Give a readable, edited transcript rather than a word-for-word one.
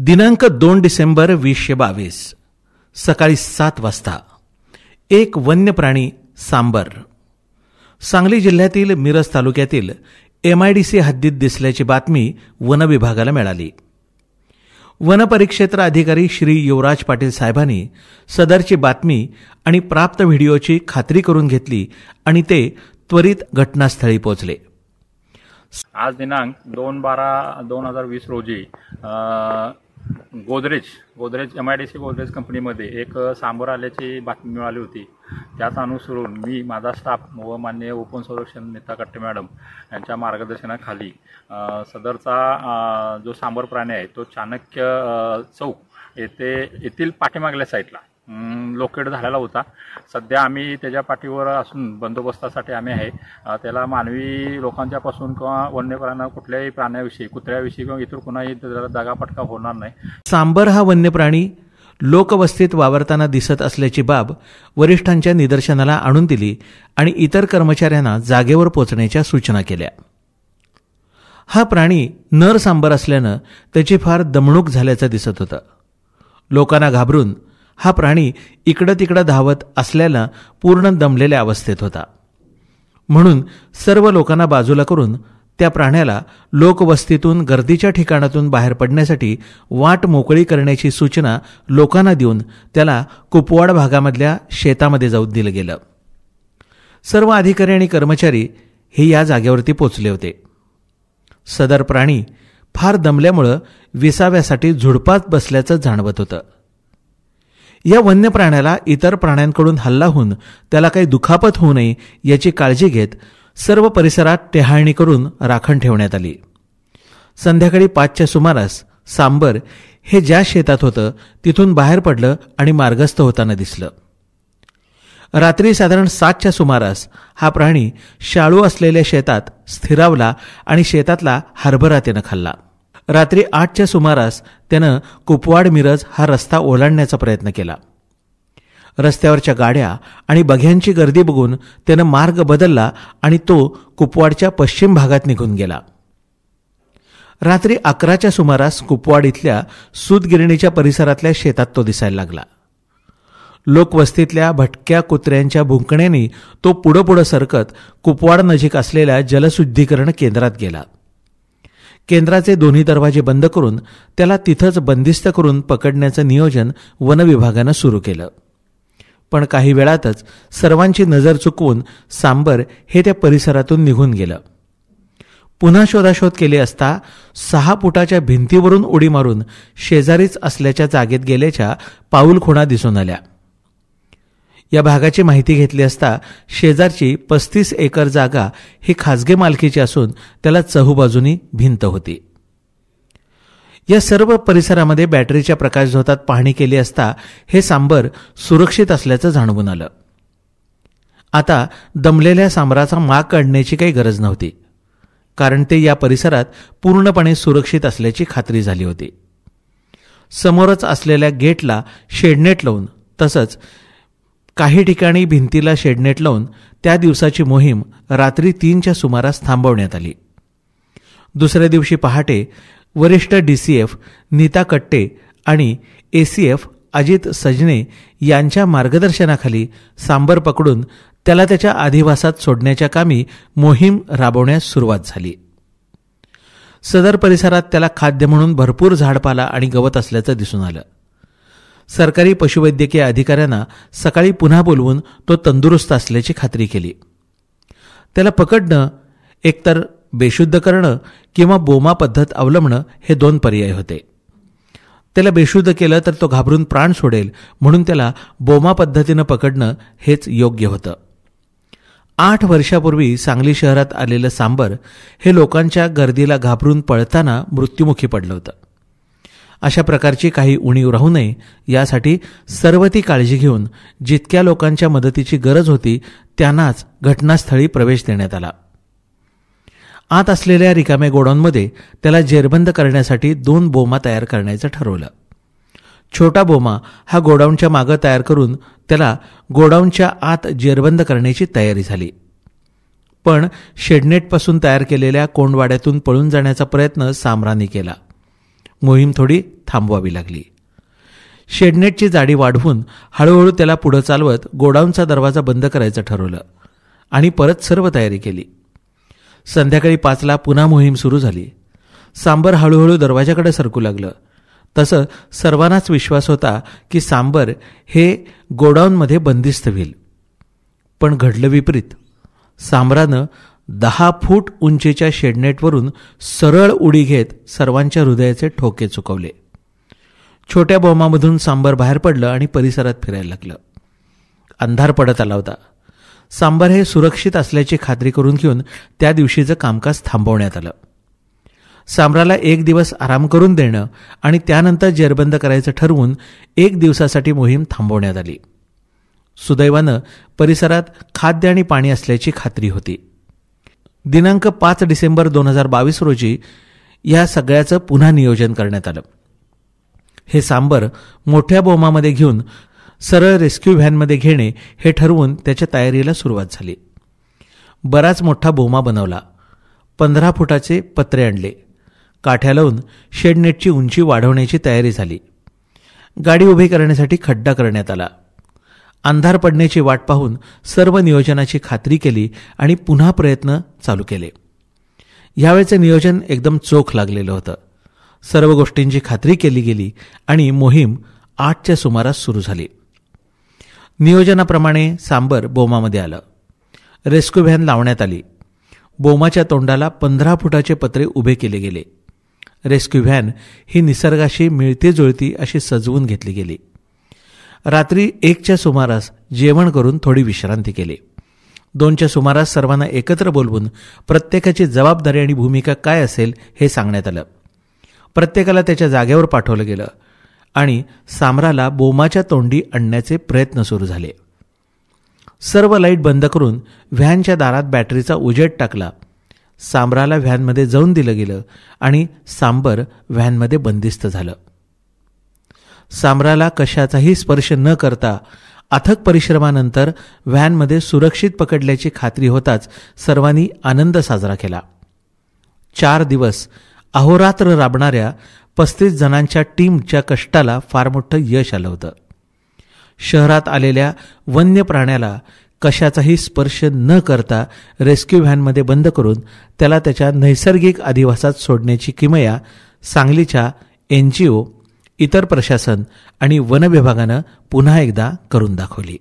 दिनांक 2 डिसेंबर 2022 सकाळी 7 वाजता एक वन्य प्राणी सांबर सांगली जिल्ह्यातील मिरज तालुक्यातील MIDC हद्दीत दिसल्याची बातमी वन विभागाला मिळाली. वन परिक्षेत्र अधिकारी श्री युवराज पाटील साहेबांनी सदरची बातमी आणि प्राप्त व्हिडिओची खात्री करून घेतली आणि ते त्वरित घटनास्थळी पोहोचले. आज दिनांक 2/12/2020 रोजी गोदरेज MIDC गोदरेज कंपनीमध्ये एक सांबर आल्याची बातमी मिळाली होती. त्याच अनुसरून मी, माझा स्टाफ व माननीय उपसंरक्षण नीता कट्टे मॅडम यांच्या मार्गदर्शनाखाली सदरचा जो सांबर प्राणी आहे तो चाणक्य चौक येथील पाठीमागल्या साईडला लोकेट झालेला होता. सध्या आम्ही त्याच्या पाठीवर असून बंदोबस्तासाठी आम्ही आहे. त्याला मानवी लोकांच्यापासून किंवा वन्य प्राण्या कुठल्याही प्राण्याविषयी, कुत्र्याविषयी किंवा इतर कुणाही दगाफटका होणार नाही. सांबर हा वन्य प्राणी लोकवस्तीत वावरताना दिसत असल्याची बाब वरिष्ठांच्या निदर्शनाला आणून दिली आणि इतर कर्मचाऱ्यांना जागेवर पोहोचण्याच्या सूचना केल्या. हा प्राणी नर सांबर असल्यानं त्याची फार दमणूक झाल्याचं दिसत होतं. लोकांना घाबरून हा प्राणी इकडं तिकडं धावत असल्यानं पूर्ण दमलेल्या अवस्थेत होता. म्हणून सर्व लोकांना बाजूला करून त्या प्राण्याला लोकवस्तीतून गर्दीच्या ठिकाणातून बाहेर पडण्यासाठी वाट मोकळी करण्याची सूचना लोकांना देऊन त्याला कुपवाड भागामधल्या शेतामध्ये जाऊ दिलं गेलं. सर्व अधिकारी आणि कर्मचारी हे या जागेवरती पोचले होते. सदर प्राणी फार दमल्यामुळं विसाव्यासाठी झुडपात बसल्याचं जाणवत होतं. या वन्य प्राण्याला इतर प्राण्यांकडून हल्ला होऊन त्याला काही दुखापत होऊ नये याची काळजी घेत सर्व परिसरात टेहाळणी करून राखण ठेवण्यात आली. संध्याकाळी 5च्या सुमारास सांबर हे ज्या शेतात होतं तिथून बाहेर पडलं आणि मार्गस्थ होताना दिसलं. रात्री साधारण 7च्या सुमारास हा प्राणी शाळू असलेल्या शेतात स्थिरावला आणि शेतातला हरभरा त्यानं खाल्ला. रात्री 8च्या सुमारास त्यानं कुपवाड मिरज हा रस्ता ओलांडण्याचा प्रयत्न केला. रस्त्यावरच्या गाड्या आणि बघ्यांची गर्दी बघून त्यानं मार्ग बदलला आणि तो कुपवाडच्या पश्चिम भागात निघून गेला. रात्री 11च्या सुमारास कुपवाड इथल्या सूतगिरणीच्या परिसरातल्या शेतात तो दिसायला लागला. लोकवस्तीतल्या भटक्या कुत्र्यांच्या भुंकण्याने तो पुढं सरकत कुपवाड नजीक असलेल्या जलशुद्धीकरण केंद्रात गेला. केंद्राचे दोन्ही दरवाजे बंद करून त्याला तिथंच बंदिस्त करून पकडण्याचं नियोजन वन विभागानं सुरू केलं. पण काही वेळातच सर्वांची नजर चुकवून सांबर हे त्या परिसरातून निघून गेलं. पुन्हा शोधाशोध केली असता 6 फुटाच्या भिंतीवरून उडी मारून शेजारीच असल्याच्या जागेत गेल्याच्या पाऊलखुणा दिसून आल्या. या भागाची माहिती घेतली असता शेजारची 35 एकर जागा ही खासगी मालकीची असून त्याला चहूबाजूनी भिंत होती. या सर्व परिसरामध्ये बॅटरीच्या प्रकाशझोतात पाहणी केली असता हे सांबर सुरक्षित असल्याचं जाणवून आलं. आता दमलेल्या सांबराचा माग काढण्याची काही गरज नव्हती, कारण ते या परिसरात पूर्णपणे सुरक्षित असल्याची खात्री झाली होती. समोरच असलेल्या गेटला शेडनेट लावून तसंच काही ठिकाणी भिंतीला शेडनेट लावून त्या दिवसाची मोहीम रात्री 3च्या सुमारास थांबवण्यात आली. दुसऱ्या दिवशी पहाटे वरिष्ठ DCF नीता कट्टे आणि ACF अजित सजने यांच्या मार्गदर्शनाखाली सांबर पकडून त्याला त्याच्या अधिवासात सोडण्याच्या कामी मोहीम राबवण्यास सुरुवात झाली. सदर परिसरात त्याला खाद्य म्हणून भरपूर झाडपाला आणि गवत असल्याचं दिसून आलं. सरकारी पशुवैद्यकीय अधिकाऱ्यांना सकाळी पुन्हा बोलवून तो तंदुरुस्त असल्याची खात्री केली. त्याला पकडणं एकतर बेशुद्ध करणं किंवा बोमा पद्धत अवलंबणं हे 2 पर्याय होते. त्याला बेशुद्ध केलं तर तो घाबरून प्राण सोडेल, म्हणून त्याला बोमा पद्धतीनं पकडणं हेच योग्य होतं. 8 वर्षापूर्वी सांगली शहरात आलेलं सांबर हे लोकांच्या गर्दीला घाबरून पळताना मृत्युमुखी पडलं होतं. अशा प्रकारची काही उणीव राहू नये यासाठी सर्व ती काळजी घेऊन जितक्या लोकांच्या मदतीची गरज होती त्यांनाच घटनास्थळी प्रवेश देण्यात आला. आत असलेल्या रिकाम्या गोडाऊनमध्ये त्याला जेरबंद करण्यासाठी 2 बोमा तयार करण्याचं ठरवलं. छोटा बोमा हा गोडाऊनच्या मागं तयार करून त्याला गोडाऊनच्या आत जेरबंद करण्याची तयारी झाली. पण शेडनेटपासून तयार केलेल्या कोंडवाड्यातून पळून जाण्याचा प्रयत्न सांबराने केला. मोहीम थोडी थांबवावी लागली. शेडनेटची जाडी वाढवून हळूहळू त्याला पुढं चालवत गोडाऊनचा दरवाजा बंद करायचं ठरवलं आणि परत सर्व तयारी केली. संध्याकाळी 5ला पुन्हा मोहीम सुरू झाली. सांबर हळूहळू दरवाजाकडे सरकू लागलं. तसं सर्वांनाच विश्वास होता की सांबर हे गोडाऊनमध्ये बंदिस्त होईल. पण घडलं विपरीत. सांबरानं 10 फूट उंचीच्या शेडनेटवरून सरळ उडी घेत सर्वांच्या हृदयाचे ठोके चुकवले. छोट्या बॉम्बामधून सांबर बाहेर पडलं आणि परिसरात फिरायला लागलं. अंधार पडत आला होता. सांबर हे सुरक्षित असल्याची खात्री करून घेऊन त्या दिवशीचं कामकाज थांबवण्यात आलं. सांबराला 1 दिवस आराम करून देणं आणि त्यानंतर जेरबंद करायचं ठरवून 1 दिवसासाठी मोहीम थांबवण्यात आली. सुदैवानं परिसरात खाद्य आणि पाणी असल्याची खात्री होती. दिनांक 5 डिसेंबर 2022 रोजी या सगळ्याचं पुन्हा नियोजन करण्यात आलं. हे सांबर मोठ्या बोमामध्ये घेऊन सरळ रेस्क्यू व्हॅनमध्ये घेणे हे ठरवून त्याच्या तयारीला सुरुवात झाली. बराच मोठा बोमा बनवला. 15 फुटाचे पत्रे आणले. काठ्या लावून शेडनेटची उंची वाढवण्याची तयारी झाली. गाडी उभी करण्यासाठी खड्डा करण्यात आला. अंधार पडण्याची वाट पाहून सर्व नियोजनाची खात्री केली आणि पुन्हा प्रयत्न चालू केले. यावेळचं नियोजन एकदम चोख लागलेलं होतं. सर्व गोष्टींची खात्री केली गेली आणि मोहीम 8च्या सुमारास सुरू झाली. नियोजनाप्रमाणे सांबर बोमामध्ये आलं. रेस्क्यू व्हॅन लावण्यात आली. बोमाच्या तोंडाला 15 फुटाचे पत्रे उभे केले गेले. रेस्क्यू व्हॅन ही निसर्गाशी मिळती जुळती अशी सजवून घेतली गेली. रात्री 1च्या सुमारास जेवण करून थोडी विश्रांती केली. 2च्या सुमारास सर्वांना एकत्र बोलवून प्रत्येकाची जबाबदारी आणि भूमिका काय असेल हे सांगण्यात आलं. प्रत्येकाला त्याच्या जागेवर पाठवलं गेलं आणि सांबराला बोमाच्या तोंडी आणण्याचे प्रयत्न सुरू झाले. सर्व लाईट बंद करून व्हॅनच्या दारात बॅटरीचा उजेड टाकला. सांबराला व्हॅनमध्ये जाऊन दिलं गेलं आणि सांबर व्हॅनमध्ये बंदिस्त झालं. सांबराला कशाचाही स्पर्श न करता अथक परिश्रमानंतर व्हॅनमध्ये सुरक्षित पकडल्याची खात्री होताच सर्वांनी आनंद साजरा केला. 4 दिवस अहोरात्र राबणाऱ्या 35 जणांच्या टीमच्या कष्टाला फार मोठं यश आलं होतं. शहरात आलेल्या वन्य प्राण्याला कशाचाही स्पर्श न करता रेस्क्यू व्हॅनमध्ये बंद करून त्याला त्याच्या नैसर्गिक अधिवासात सोडण्याची किमया सांगलीच्या NGO, इतर प्रशासन आणि वन विभागानं पुन्हा एकदा करून दाखवली.